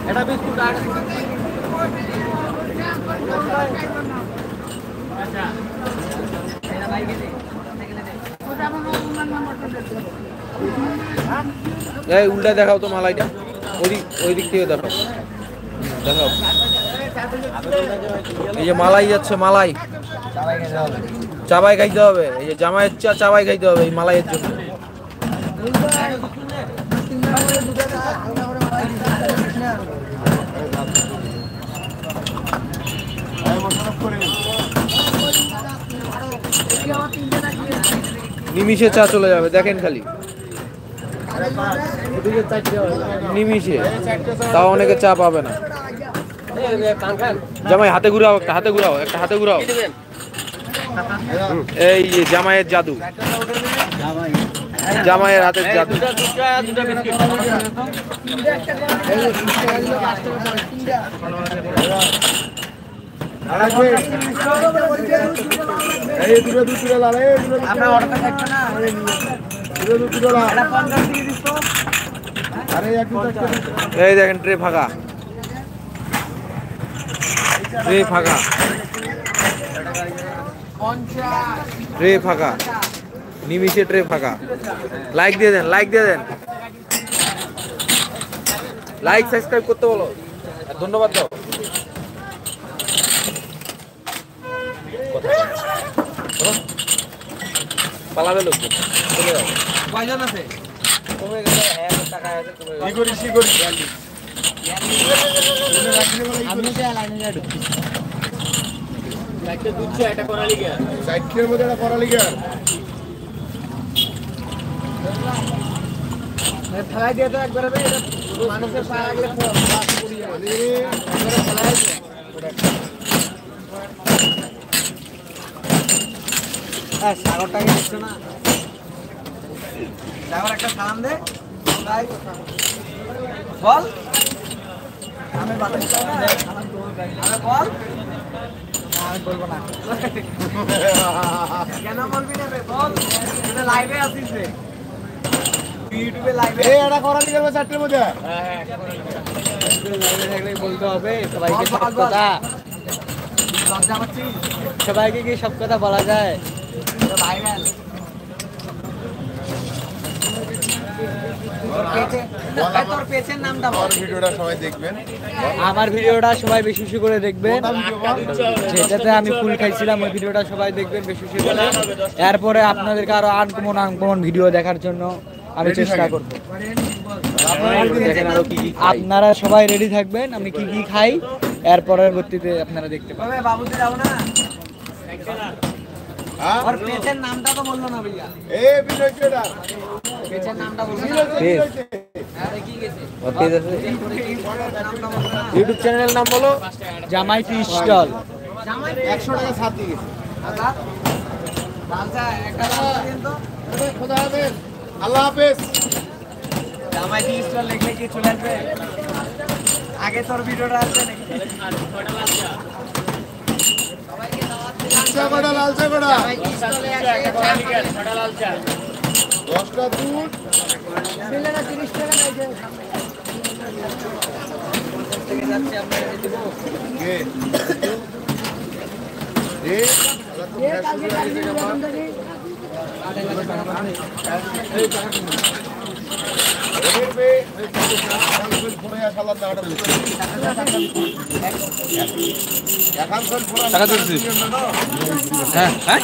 এটা বিস্কুট আর আচ্ছা এটা ভাই গেছে এই উল্টা দেখাও তো মালাইটা ওই দিক থেকে দেখাও দেখাও এই যে মালাই যাচ্ছে মালাই চাবাই খাইতে হবে এই যে জামাইয়ের চা চাবাই খাইতে হবে এই মালাইয়ের জন্য নিমিষে চা চলে যাবে দেখেন খালি নিমিষে তাও অনেকে চা পাবে না জামাই হাতে ঘুরাও একটা হাতে ঘুরাও এই জামাইয়ের জাদু জামাইয়ের হাতের জাদু এই দেখেন ট্রে ফাঁকা নিমিষে ট্রে ফাঁকা লাইক দিয়ে দেন লাইক সাবস্ক্রাইব করতে বলো ধন্যবাদ দাও পালাবে লোক চলে যাও কয়জন আছে কমে গেলে 1000 টাকা আছে আমি যা লাইনে ঢুকছি লাইটে দুধ এটা করালি গিয়া সাইডের মধ্যে এটা করালি গিয়া ফেলাই দিয়ে তো একবার হবে এটা মানুষের পা লাগলে বাস পড়ে যাবে একবার ফেলাই সাগরটাকে দেখছো না সাগর একটা সালাম দে বল আমি বাতাস চাই না আমি বল আমি বলবো না কেন বলবি না বল এটা লাইভে আসিস রে ইউটিউবে লাইভে এই এটা করালি করবে 4টার মধ্যে হ্যাঁ লাইভে থাকলে বলতে হবে সবাইকে সব কথা লজ্জা পাচ্ছিস সবাইকে কি সব কথা বলা যায় ভাইরাল তোর পেজের নামটা বল ভিডিওটা সবাই দেখবেন আমার ভিডিওটা সবাই বেশি বেশি করে দেখবেন যেটাতে আমি ফুল খাইছিলাম ওই ভিডিওটা সবাই দেখবেন বেশি বেশি করে এরপরে আপনাদেরকে আরো আনকমন ভিডিও দেখার জন্য আমি চেষ্টা করব আপনারা সবাই রেডি থাকবেন আমি কি কি খাই এর পরবর্তীতে আপনারা দেখতে পাবেন বাবুজি যাও না और पेचेर नामটা তো বললো না ভাইয়া এ বিজয় কেডা পেচের নামটা বললো না আরে কি গেছে ও পেজ আছে ইউটিউব চ্যানেলের নাম বলো জামাই টি স্টল জামাই 100 টাকা ছাড় দিয়ে গেছে আচ্ছা আচ্ছা একটা দিন তো খোদা হাফেজ আল্লাহ হাফেজ জামাই টি স্টল লিখলে কি চলে আসবে আগে তোর ভিডিওটা আসবে নাকি লাল চা কড়া লাল চা 10টা দুধ ছেলেরা 30 টাকা নেয় থেকে যাচ্ছে আমরা দেব কে টাকা দিচ্ছি হ্যাঁ হ্যাঁ